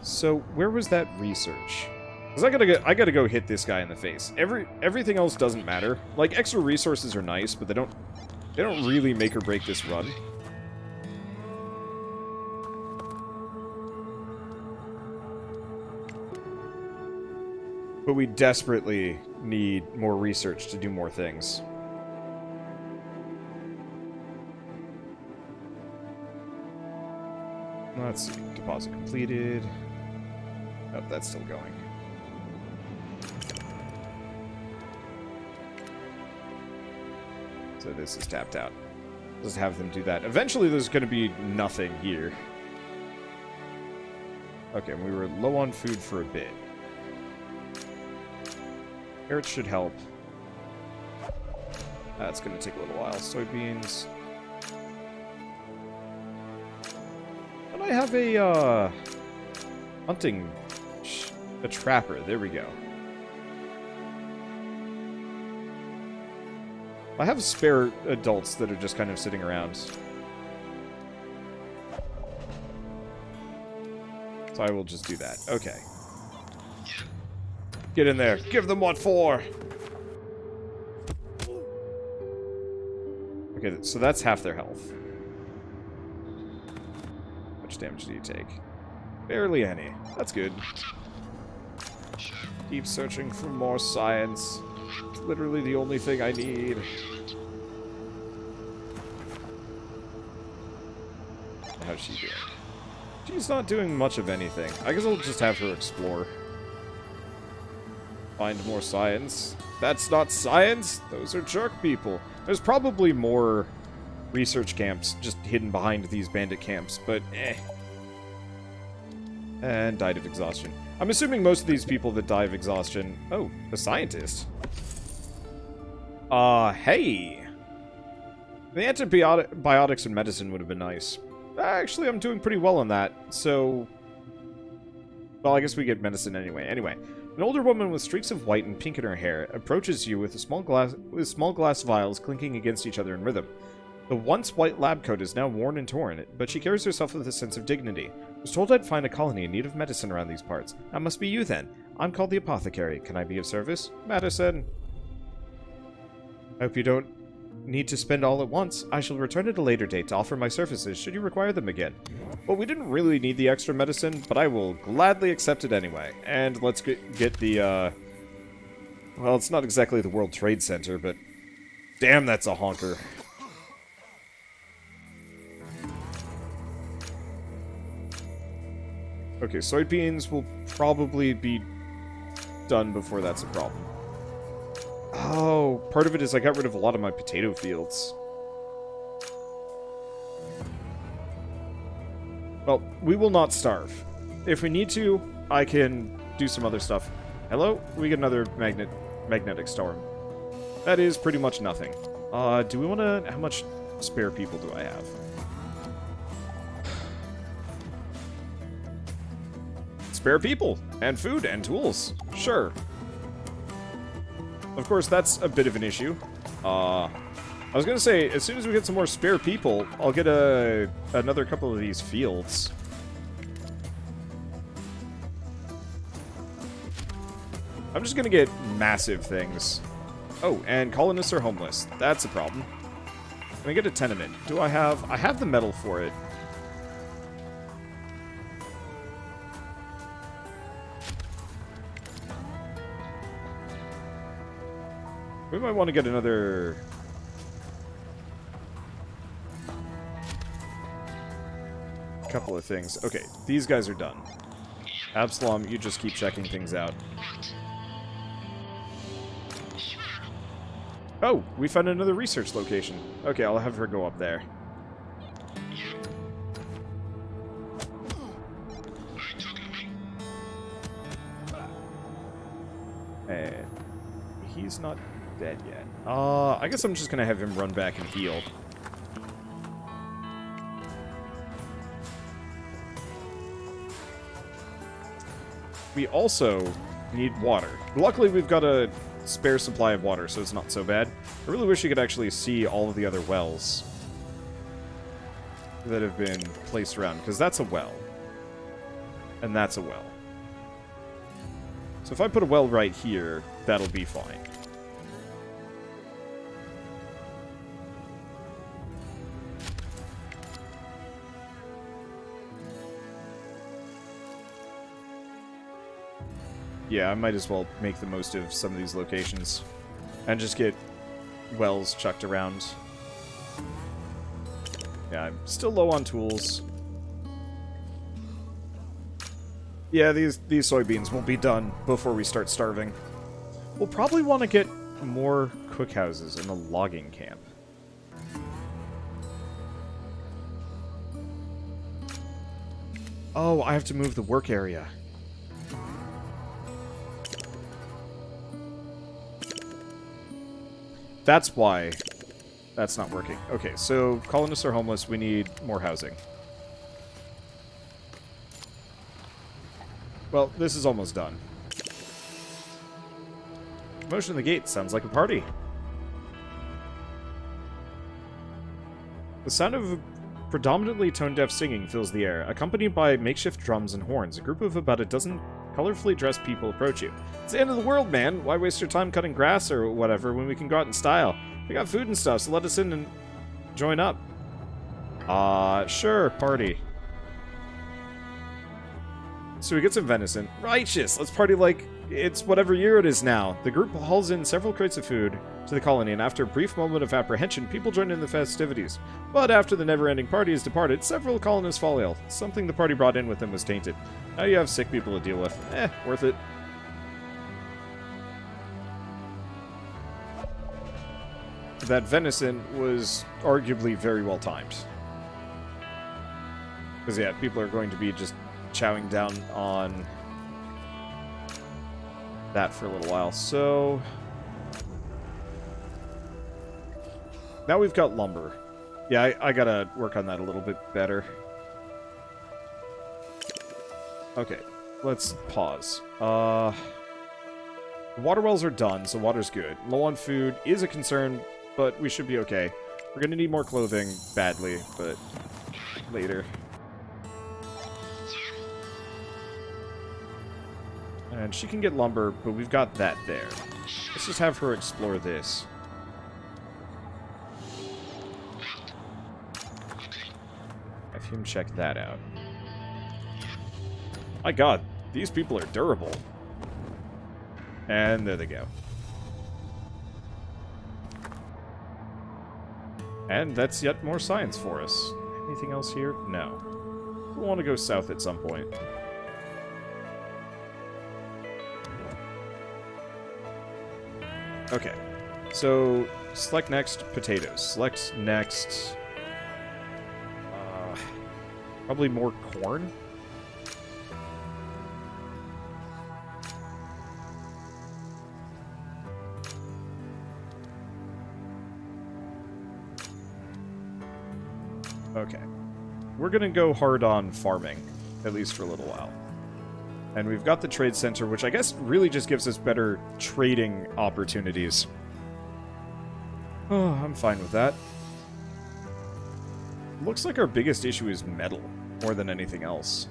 So, where was that research? Because I gotta go hit this guy in the face. Everything else doesn't matter. Like, extra resources are nice, but they don't really make or break this run. But we desperately need more research to do more things. Let's see. Deposit completed. Oh, that's still going. So this is tapped out. Let's have them do that. Eventually there's going to be nothing here. Okay, we were low on food for a bit. Carrots should help. That's going to take a little while. Soybeans. And I have a, hunting... a trapper. There we go. I have spare adults that are just kind of sitting around. So I will just do that. Okay. Get in there. Give them what for! Okay, so that's half their health. How much damage do you take? Barely any. That's good. Keep searching for more science. It's literally the only thing I need. How's she doing? She's not doing much of anything. I guess I'll just have her explore. Find more science. That's not science! Those are jerk people. There's probably more research camps just hidden behind these bandit camps, but eh. And died of exhaustion. I'm assuming most of these people that die of exhaustion... Oh, a scientist. Hey! The antibiotics and medicine would have been nice. Actually, I'm doing pretty well on that, so... Well, I guess we get medicine anyway. Anyway, an older woman with streaks of white and pink in her hair approaches you with small glass vials clinking against each other in rhythm. The once white lab coat is now worn and torn, but she carries herself with a sense of dignity. I was told I'd find a colony in need of medicine around these parts. That must be you, then. I'm called the Apothecary. Can I be of service? Medicine. Hope you don't need to spend all at once. I shall return at a later date to offer my services should you require them again. Well, we didn't really need the extra medicine, but I will gladly accept it anyway. And let's get the, well, it's not exactly the World Trade Center, but damn, that's a honker. Okay, soybeans will probably be done before that's a problem. Oh, part of it is I got rid of a lot of my potato fields. Well, we will not starve. If we need to, I can do some other stuff. Hello? We get another magnetic storm. That is pretty much nothing. Do we want to... How much spare people do I have? Spare people! And food and tools. Sure. Of course, that's a bit of an issue. I was gonna say, as soon as we get some more spare people, I'll get another couple of these fields. I'm just gonna get massive things. Oh, and colonists are homeless. That's a problem. Can I get a tenement? Do I have... I have the metal for it. We might want to get another... couple of things. Okay, these guys are done. Absalom, you just keep checking things out. Oh, we found another research location. Okay, I'll have her go up there. And he's not dead yet. I guess I'm just gonna have him run back and heal. We also need water. Luckily, we've got a spare supply of water, so it's not so bad. I really wish you could actually see all of the other wells that have been placed around, because that's a well. And that's a well. So if I put a well right here, that'll be fine. Yeah, I might as well make the most of some of these locations. And just get wells chucked around. Yeah, I'm still low on tools. Yeah, these soybeans won't be done before we start starving. We'll probably want to get more cookhouses in a logging camp. Oh, I have to move the work area. That's why that's not working. Okay, so colonists are homeless. We need more housing. Well, this is almost done. Motion of the gate sounds like a party. The sound of predominantly tone-deaf singing fills the air, accompanied by makeshift drums and horns. A group of about a dozen colorfully dressed people approach you. It's the end of the world, man. Why waste your time cutting grass or whatever when we can go out in style? We got food and stuff, so let us in and join up. Sure, party. So we get some venison. Righteous! Let's party like it's whatever year it is now. The group hauls in several crates of food to the colony, and after a brief moment of apprehension, people join in the festivities. But after the never-ending party has departed, several colonists fall ill. Something the party brought in with them was tainted. Now you have sick people to deal with. Worth it. That venison was arguably very well timed. Because, yeah, people are going to be just chowing down on that for a little while. So now we've got lumber. Yeah, I gotta work on that a little bit better. Okay, let's pause. The water wells are done, so water's good. Low on food is a concern, but we should be okay. We're gonna need more clothing badly, but later. And she can get lumber, but we've got that there. Let's just have her explore this. Have him check that out. My god, these people are durable. And there they go. And that's yet more science for us. Anything else here? No. We'll want to go south at some point. Okay, so select next, potatoes. Select next, probably more corn. Okay, we're gonna go hard on farming, at least for a little while. And we've got the trade center, which I guess really just gives us better trading opportunities. Oh, I'm fine with that. Looks like our biggest issue is metal, more than anything else.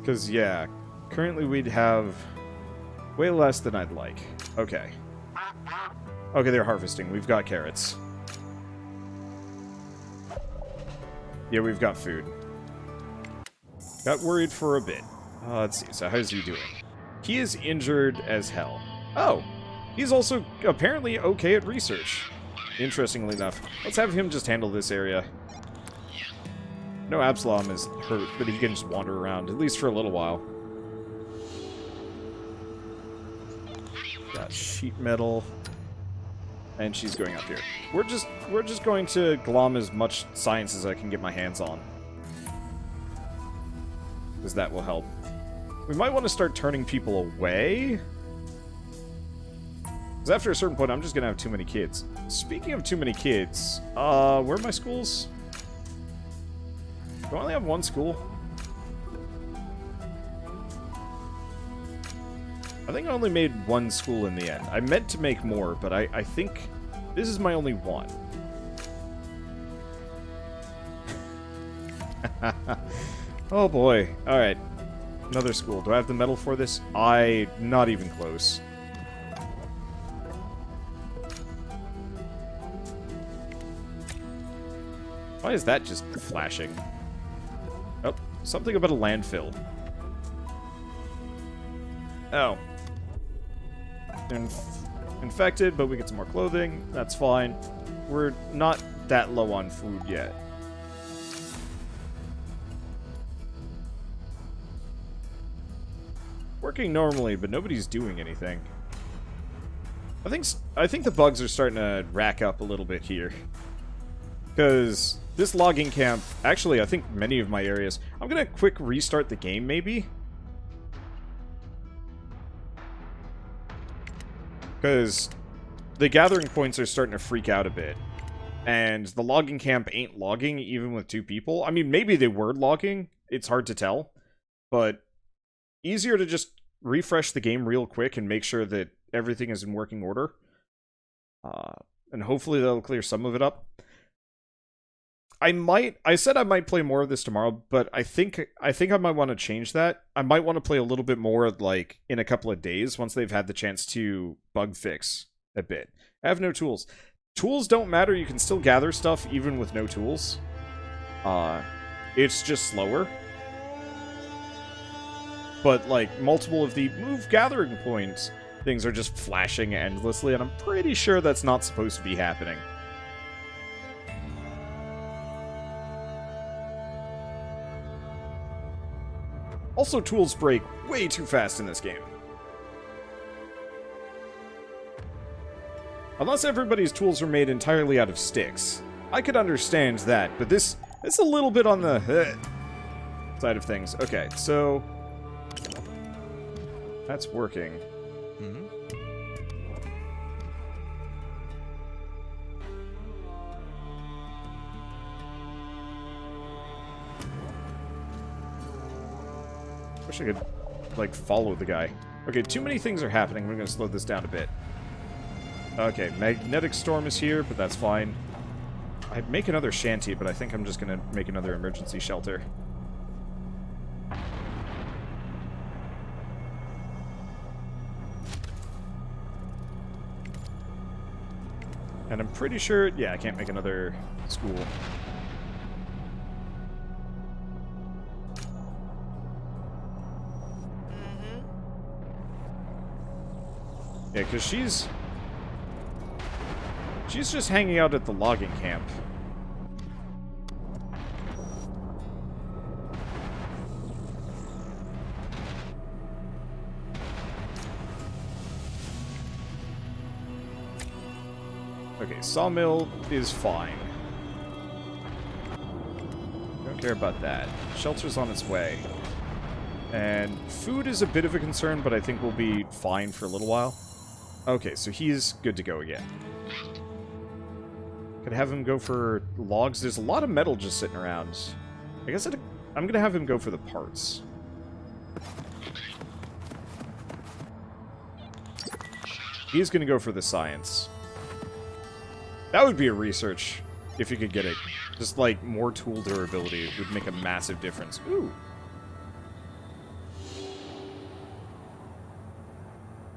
Because, yeah, currently we'd have way less than I'd like. Okay. Okay, they're harvesting. We've got carrots. Yeah, we've got food. Got worried for a bit. Let's see. So how's he doing? He is injured as hell. Oh, he's also apparently okay at research. Interestingly enough. Let's have him just handle this area. No, Absalom is hurt, but he can just wander around, at least for a little while. Got sheet metal. And she's going up here. We're just going to glom as much science as I can get my hands on. Because that will help. We might want to start turning people away. Because after a certain point, I'm just going to have too many kids. Speaking of too many kids, where are my schools? Do I only have one school? I think I only made one school in the end. I meant to make more, but I think this is my only one. Oh boy. Alright. Another school. Do I have the metal for this? Not even close. Why is that just flashing? Oh, something about a landfill. Oh. Infected, but we get some more clothing. That's fine. We're not that low on food yet. Working normally, but nobody's doing anything. I think the bugs are starting to rack up a little bit here. Because this logging camp, actually, I think many of my areas... I'm going to quick restart the game, maybe. Because the gathering points are starting to freak out a bit. And the logging camp ain't logging, even with 2 people. I mean, maybe they were logging. It's hard to tell. But easier to just refresh the game real quick and make sure that everything is in working order. And hopefully that'll clear some of it up. I said I might play more of this tomorrow, but I think I might want to change that. I might want to play a little bit more, like, in a couple of days, once they've had the chance to bug fix a bit. I have no tools. Tools don't matter, you can still gather stuff even with no tools. It's just slower. But, like, multiple of the move gathering points things are just flashing endlessly, and I'm pretty sure that's not supposed to be happening. Also, tools break way too fast in this game. Unless everybody's tools are made entirely out of sticks. I could understand that, but it's a little bit on the side of things. Okay, so... that's working. Mm-hmm. Wish I could, like, follow the guy. Okay, too many things are happening. We're going to slow this down a bit. Okay, magnetic storm is here, but that's fine. I'd make another shanty, but I think I'm just going to make another emergency shelter. And I'm pretty sure... yeah, I can't make another school. Yeah, because she's just hanging out at the logging camp. Okay, sawmill is fine. Don't care about that. Shelter's on its way. And food is a bit of a concern, but I think we'll be fine for a little while. Okay, so he's good to go again. Could have him go for logs. There's a lot of metal just sitting around. I guess I'm going to have him go for the parts. He's going to go for the science. That would be a research, if you could get it. Just, like, more tool durability would make a massive difference. Ooh.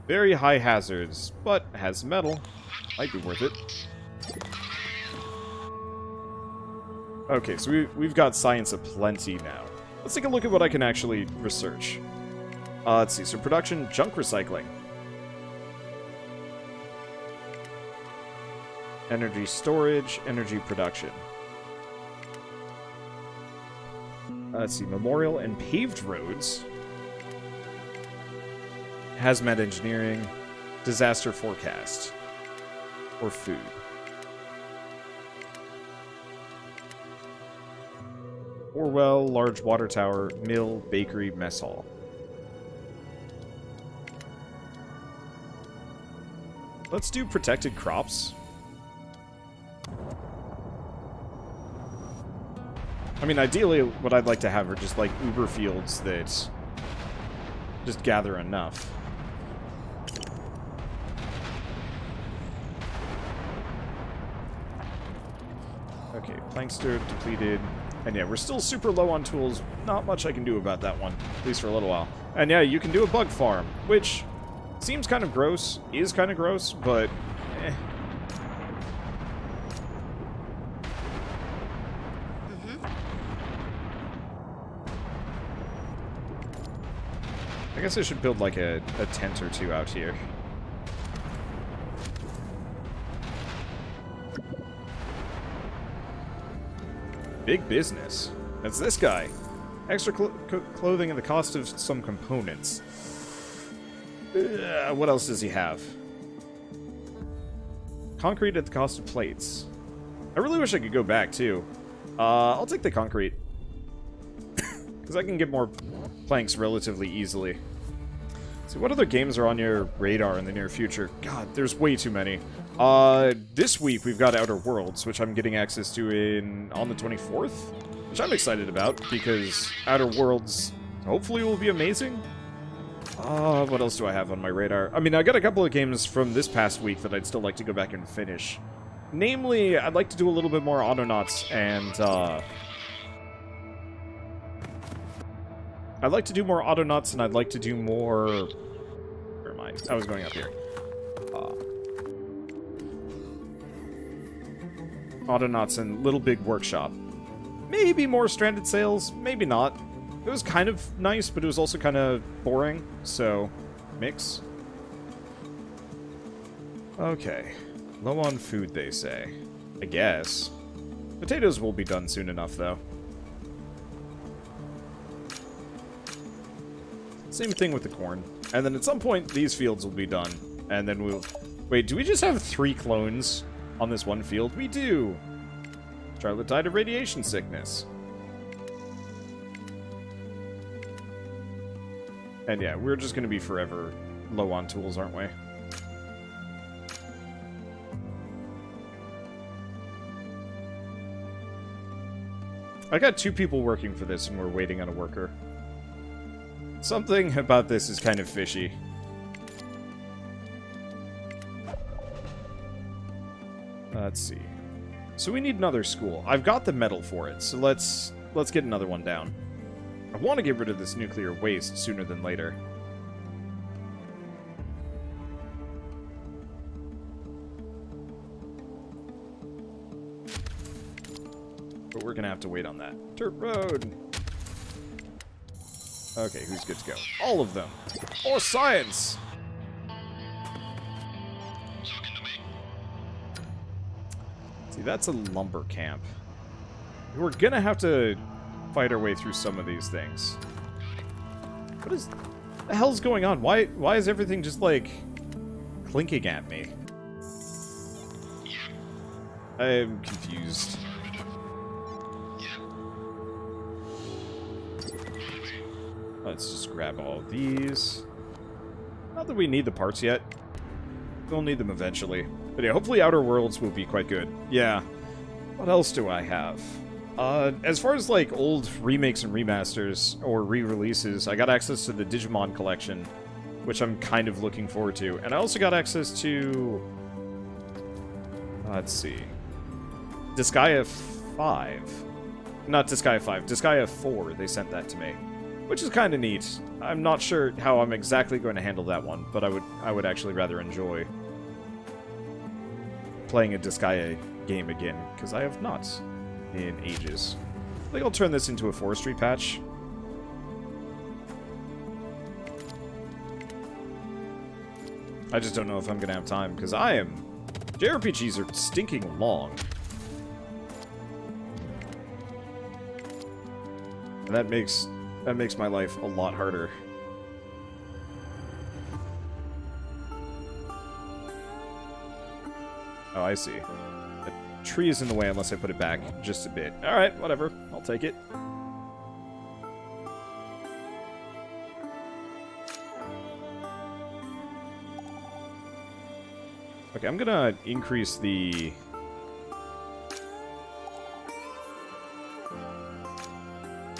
Very high hazards, but has metal. Might be worth it. Okay, so we've got science aplenty now. Let's take a look at what I can actually research. Let's see, so production, junk recycling. Energy storage, energy production. Let's see, memorial and paved roads. Hazmat engineering, disaster forecast, or food. Orwell, large water tower, mill, bakery, mess hall. Let's do protected crops. I mean, ideally, what I'd like to have are just, like, uber fields that just gather enough. Okay, plankster depleted. And yeah, we're still super low on tools. Not much I can do about that one, at least for a little while. And yeah, you can do a bug farm, which seems kind of gross, is kind of gross, but eh. I guess I should build like a tent or two out here. Big business. That's this guy. Extra clothing and the cost of some components. What else does he have? Concrete at the cost of plates. I really wish I could go back, too. I'll take the concrete. Because I can get more planks relatively easily. So what other games are on your radar in the near future? God, there's way too many. This week we've got Outer Worlds, which I'm getting access to on the 24th, which I'm excited about, because Outer Worlds hopefully will be amazing. What else do I have on my radar? I mean, I got a couple of games from this past week that I'd still like to go back and finish. Namely, I'd like to do a little bit more Autonauts, and, I'd like to do more Autonauts, and I'd like to do more... Never mind. I was going up here. Autonauts and Little Big Workshop. Maybe more Stranded Sails, maybe not. It was kind of nice, but it was also kind of boring, so... mix. Okay. Low on food, they say. I guess. Potatoes will be done soon enough, though. Same thing with the corn. And then at some point, these fields will be done. And then we'll... Wait, do we just have 3 clones on this one field? We do! Charlotte died of radiation sickness. And yeah, we're just gonna be forever low on tools, aren't we? I got 2 people working for this, and we're waiting on a worker. Something about this is kind of fishy. Let's see. So we need another school. I've got the metal for it, so let's get another one down. I want to get rid of this nuclear waste sooner than later. But we're gonna have to wait on that. Dirt road! Okay, who's good to go? All of them! More science! See, that's a lumber camp. We're gonna have to fight our way through some of these things. What is... the hell's going on? Why is everything just, like, clinking at me? I'm confused. Let's just grab all of these. Not that we need the parts yet. We'll need them eventually. But yeah, hopefully Outer Worlds will be quite good. Yeah. What else do I have? As far as, like, old remakes and remasters, or re-releases, I got access to the Digimon collection, which I'm kind of looking forward to. And I also got access to... let's see. Disgaea 5. Not Disgaea 5, Disgaea 4, they sent that to me. Which is kind of neat. I'm not sure how I'm exactly going to handle that one, but I would actually rather enjoy playing a Disgaea game again, because I have not in ages. I think I'll turn this into a forestry patch. I just don't know if I'm going to have time, because JRPGs are stinking long. And that makes my life a lot harder. Oh, I see. The tree is in the way unless I put it back just a bit. Alright, whatever. I'll take it. Okay, I'm gonna increase the...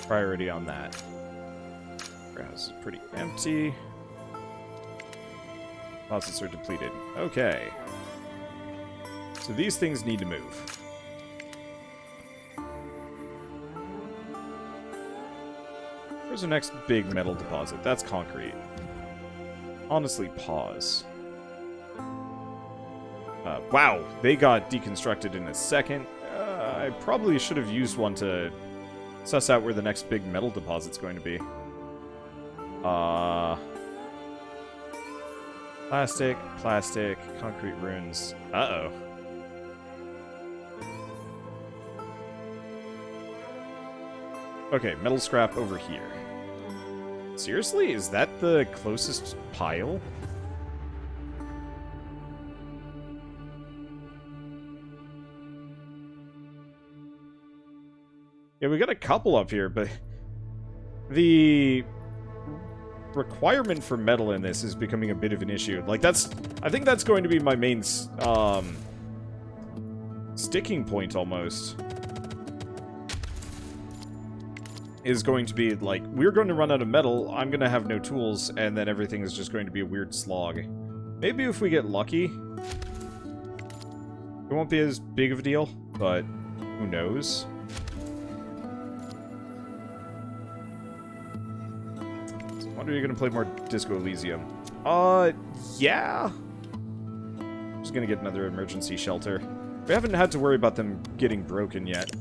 priority on that. Grass is pretty empty. Deposits are depleted. Okay. So these things need to move. Where's the next big metal deposit? That's concrete. Honestly, pause. Wow, they got deconstructed in a second. I probably should have used one to suss out where the next big metal deposit's going to be. Plastic, plastic, concrete ruins. Uh-oh. Okay, metal scrap over here. Seriously? Is that the closest pile? Yeah, we got a couple up here, but the requirement for metal in this is becoming a bit of an issue. Like, I think that's going to be my main sticking point, almost. Is going to be, like, we're going to run out of metal, I'm going to have no tools, and then everything is just going to be a weird slog. Maybe if we get lucky, it won't be as big of a deal, but who knows? So, when are you going to play more Disco Elysium? Yeah. I'm just going to get another emergency shelter. We haven't had to worry about them getting broken yet.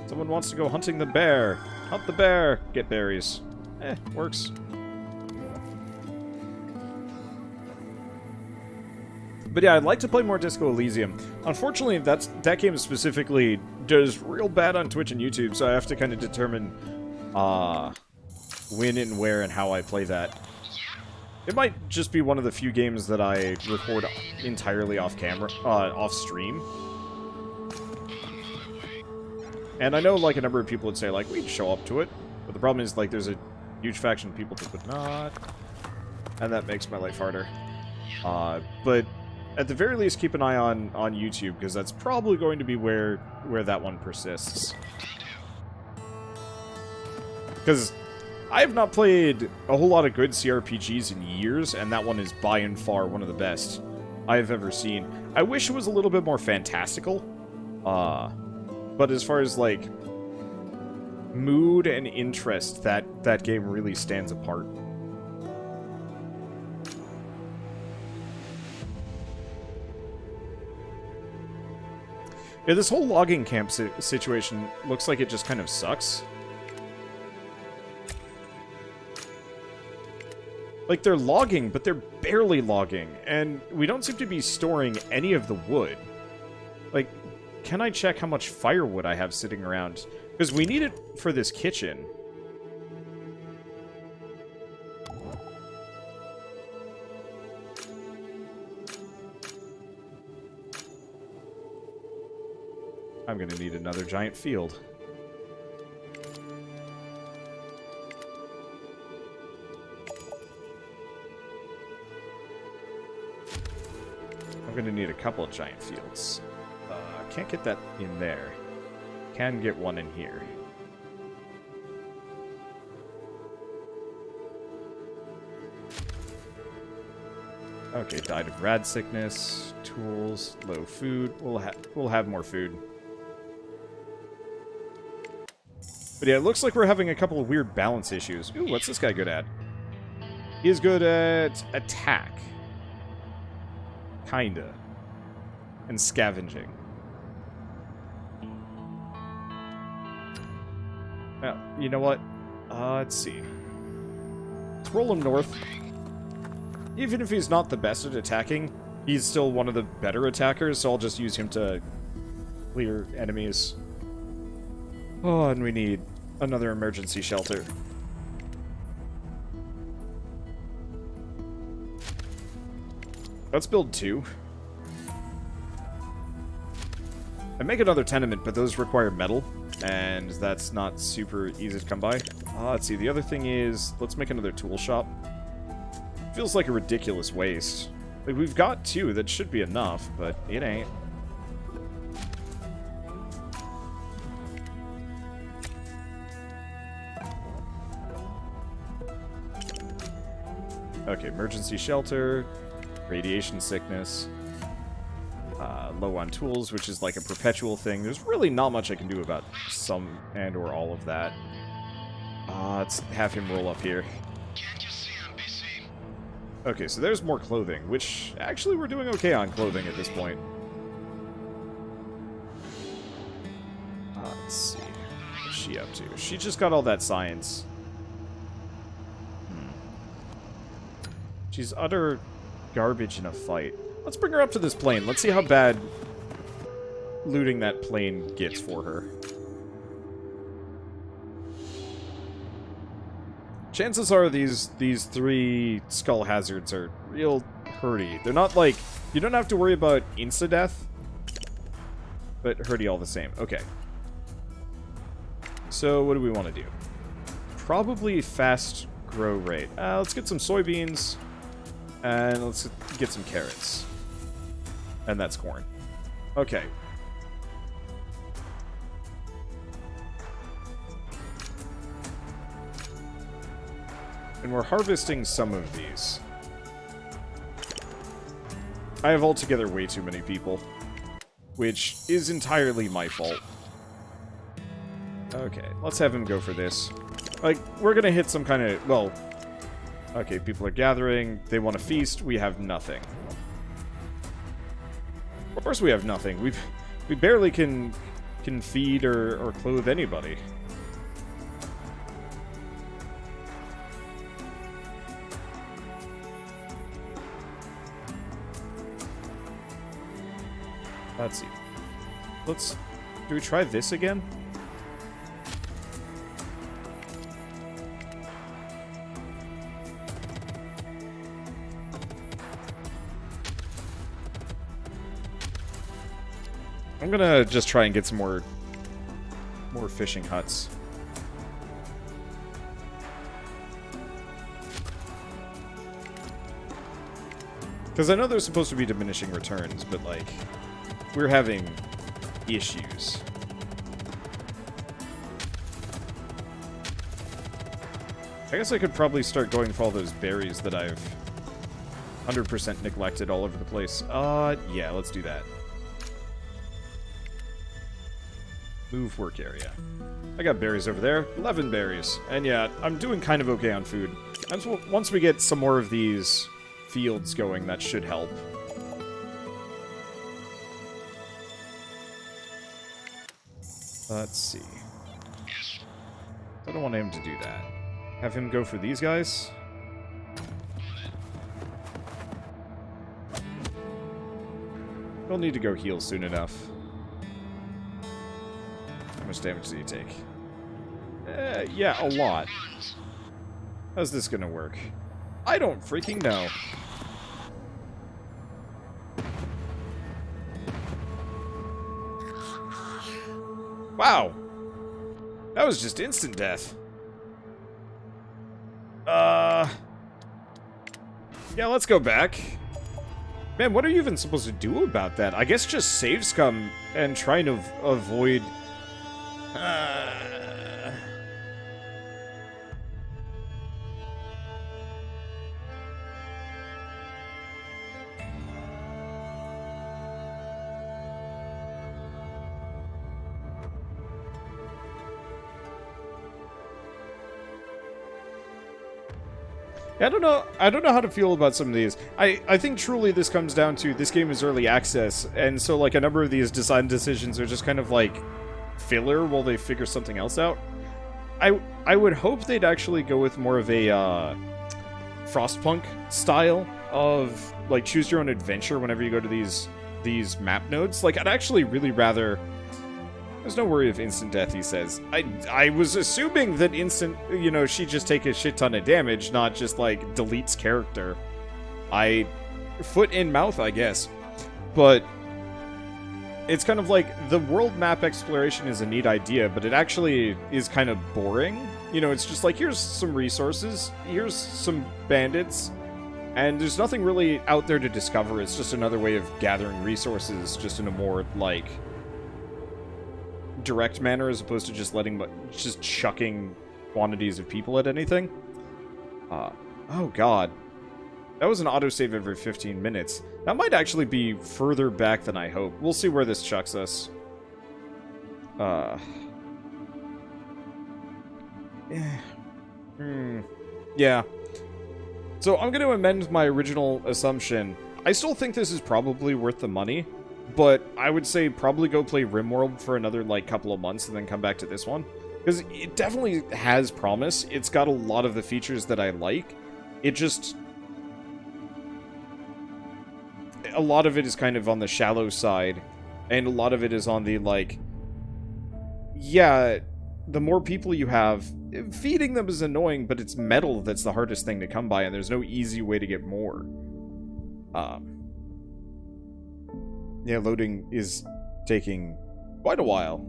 Someone wants to go hunting the bear. Hunt the bear. Get berries. Works. But yeah, I'd like to play more Disco Elysium. Unfortunately, that game specifically does real bad on Twitch and YouTube, so I have to kind of determine when and where and how I play that. It might just be one of the few games that I record entirely off camera, off stream. And I know, like, a number of people would say, like, we'd show up to it. But the problem is, like, there's a huge faction of people that would not. And that makes my life harder. But at the very least, keep an eye on YouTube, because that's probably going to be where that one persists. Because I have not played a whole lot of good CRPGs in years, and that one is by and far one of the best I've ever seen. I wish it was a little bit more fantastical. But as far as, like, mood and interest, that game really stands apart. Yeah, this whole logging camp situation looks like it just kind of sucks. Like, they're logging, but they're barely logging, and we don't seem to be storing any of the wood. Like, can I check how much firewood I have sitting around? Because we need it for this kitchen. I'm gonna need another giant field. I'm gonna need a couple of giant fields. Can't get that in there. Can get one in here. Okay, died of rad sickness, tools, low food. We'll have more food. But yeah, it looks like we're having a couple of weird balance issues. Ooh, what's this guy good at? He is good at attack. Kinda. And scavenging. Now, you know what? Let's see. Let's roll him north. Even if he's not the best at attacking, he's still one of the better attackers, so I'll just use him to clear enemies. Oh, and we need another emergency shelter. Let's build 2. I make another tenement, but those require metal. And that's not super easy to come by. Let's see, the other thing is, let's make another tool shop. Feels like a ridiculous waste. Like, we've got 2. That should be enough, but it ain't. Okay, emergency shelter, radiation sickness, low on tools, which is like a perpetual thing. There's really not much I can do about some and or all of that. Let's have him roll up here. Can't you see I'm busy? Okay, so there's more clothing, which actually we're doing okay on clothing at this point. Let's see. What's she up to? She just got all that science. She's utter garbage in a fight. Let's bring her up to this plane. Let's see how bad looting that plane gets for her. Chances are these 3 skull hazards are real hurty. They're not like... You don't have to worry about insta-death, but hurty all the same. Okay. So, what do we want to do? Probably fast grow rate. Let's get some soybeans, and let's get some carrots. And that's corn. Okay. And we're harvesting some of these. I have altogether way too many people, which is entirely my fault. Okay, let's have him go for this. Like, we're gonna hit some kind of, well... Okay, people are gathering, they want to feast, we have nothing. Of course we have nothing. We barely can feed or clothe anybody. Let's see. Do we try this again? I'm gonna just try and get some more fishing huts. Because I know there's supposed to be diminishing returns, but like, we're having issues. I guess I could probably start going for all those berries that I've 100% neglected all over the place. Yeah, let's do that. Move work area. I got berries over there. 11 berries. And yeah, I'm doing kind of okay on food. And so once we get some more of these fields going, that should help. Let's see. I don't want him to do that. Have him go for these guys? He'll need to go heal soon enough. How much damage did he take? Yeah, a lot. How's this gonna work? I don't freaking know. Wow! That was just instant death. Yeah, let's go back. Man, what are you even supposed to do about that? I guess just save scum and try to avoid... I don't know how to feel about some of these. I think truly this comes down to this game is early access, and so like a number of these design decisions are just kind of like filler while they figure something else out. I would hope they'd actually go with more of a Frostpunk style of like choose your own adventure whenever you go to these map nodes. Like I'd actually really rather. There's no worry of instant death, he says. I was assuming that instant, you know, she'd just take a shit ton of damage, not just, like, deletes character. Foot in mouth, I guess. But it's kind of like, the world map exploration is a neat idea, but it actually is kind of boring. You know, it's just like, here's some resources, here's some bandits, And there's nothing really out there to discover. It's just another way of gathering resources, just in a more, like, direct manner, as opposed to just chucking quantities of people at anything. Oh god. That was an autosave every 15 minutes. That might actually be further back than I hope. We'll see where this chucks us. Yeah. So I'm going to amend my original assumption. I still think this is probably worth the money, but I would say probably go play RimWorld for another, like, couple of months and then come back to this one. Because it definitely has promise. It's got a lot of the features that I like. It just... A lot of it is kind of on the shallow side, and a lot of it is on the, like... Yeah, the more people you have, feeding them is annoying, but it's metal that's the hardest thing to come by, and there's no easy way to get more. Yeah, loading is taking quite a while.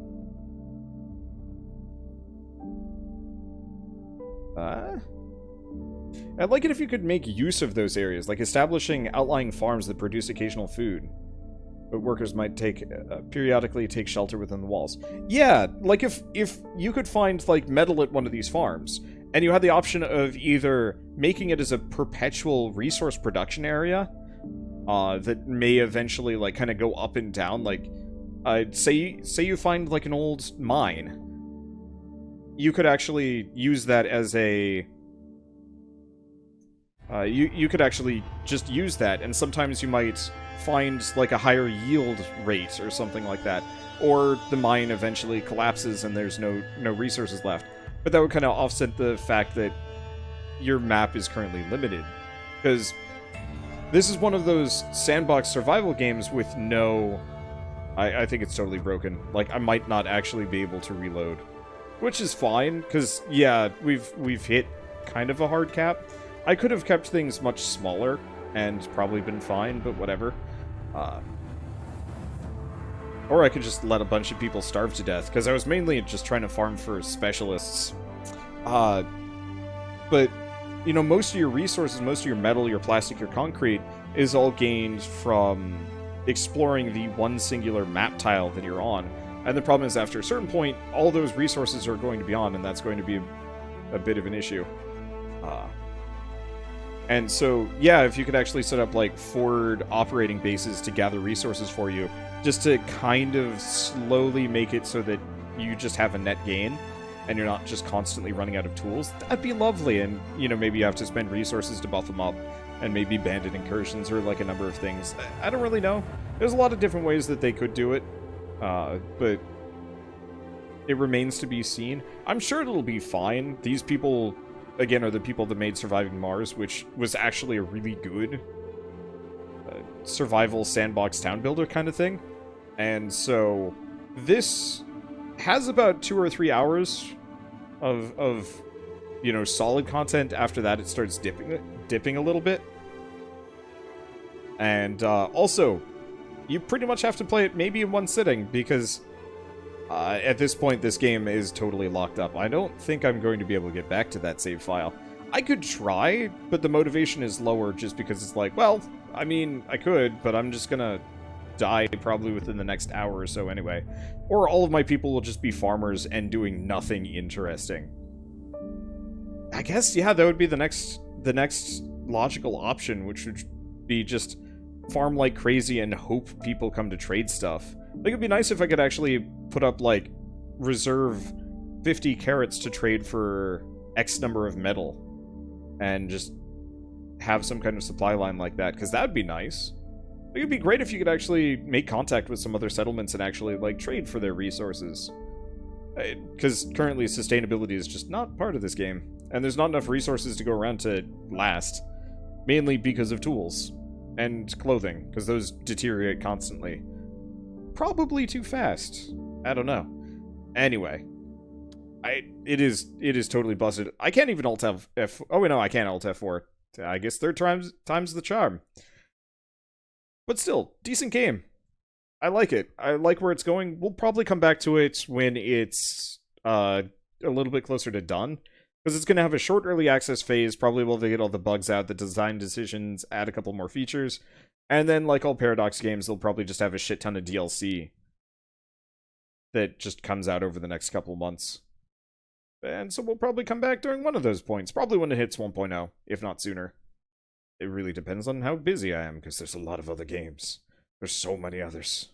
I'd like it if you could make use of those areas, like establishing outlying farms that produce occasional food. But workers might periodically take shelter within the walls. Yeah, like if you could find, like, metal at one of these farms, and you had the option of either making it as a perpetual resource production area, that may eventually, like, kind of go up and down, like, say you find, like, an old mine. You could actually use that as a... you could actually just use that, and sometimes you might find, like, a higher yield rate or something like that. Or the mine eventually collapses and there's no resources left. But that would kind of offset the fact that your map is currently limited. Because this is one of those sandbox survival games with no... I think it's totally broken. Like, I might not actually be able to reload. Which is fine, because, yeah, we've hit kind of a hard cap. I could have kept things much smaller and probably been fine, but whatever. Or I could just let a bunch of people starve to death, because I was mainly just trying to farm for specialists. But, you know, most of your resources, most of your metal, your plastic, your concrete, is all gained from exploring the one singular map tile that you're on. And the problem is, after a certain point, all those resources are going to be on, and that's going to be a bit of an issue. And so, yeah, if you could actually set up, like, forward operating bases to gather resources for you, just to kind of slowly make it so that you just have a net gain, and you're not just constantly running out of tools, that'd be lovely. And, you know, maybe you have to spend resources to buff them up, and maybe bandit incursions, or, like, a number of things. I don't really know. There's a lot of different ways that they could do it, but it remains to be seen. I'm sure it'll be fine. These people... Again, are the people that made Surviving Mars, which was actually a really good survival sandbox town builder kind of thing. And so this has about 2 or 3 hours of you know, solid content. After that, it starts dipping a little bit. And also, you pretty much have to play it maybe in one sitting, because at this point, this game is totally locked up. I don't think I'm going to be able to get back to that save file. I could try, but the motivation is lower just because it's like, well, I mean, I could, but I'm just gonna die probably within the next hour or so anyway. Or all of my people will just be farmers and doing nothing interesting. I guess, yeah, that would be the next logical option, which would be just farm like crazy and hope people come to trade stuff. Like, it'd be nice if I could actually put up, like, reserve 50 carrots to trade for X number of metal, and just have some kind of supply line like that, because that would be nice. Like, it'd be great if you could actually make contact with some other settlements and actually, like, trade for their resources. Because currently sustainability is just not part of this game, and there's not enough resources to go around to last, mainly because of tools and clothing, because those deteriorate constantly. Probably too fast. I don't know. Anyway, it is totally busted. I can't even alt F. Oh wait, no, I can't alt F4. I guess third time's the charm. But still, decent game. I like it. I like where it's going. We'll probably come back to it when it's a little bit closer to done. Because it's going to have a short early access phase, probably will get all the bugs out, the design decisions, add a couple more features, and then, like all Paradox games, they'll probably just have a shit ton of DLC that just comes out over the next couple months. And so we'll probably come back during one of those points, probably when it hits 1.0, if not sooner. It really depends on how busy I am, because there's a lot of other games. There's so many others.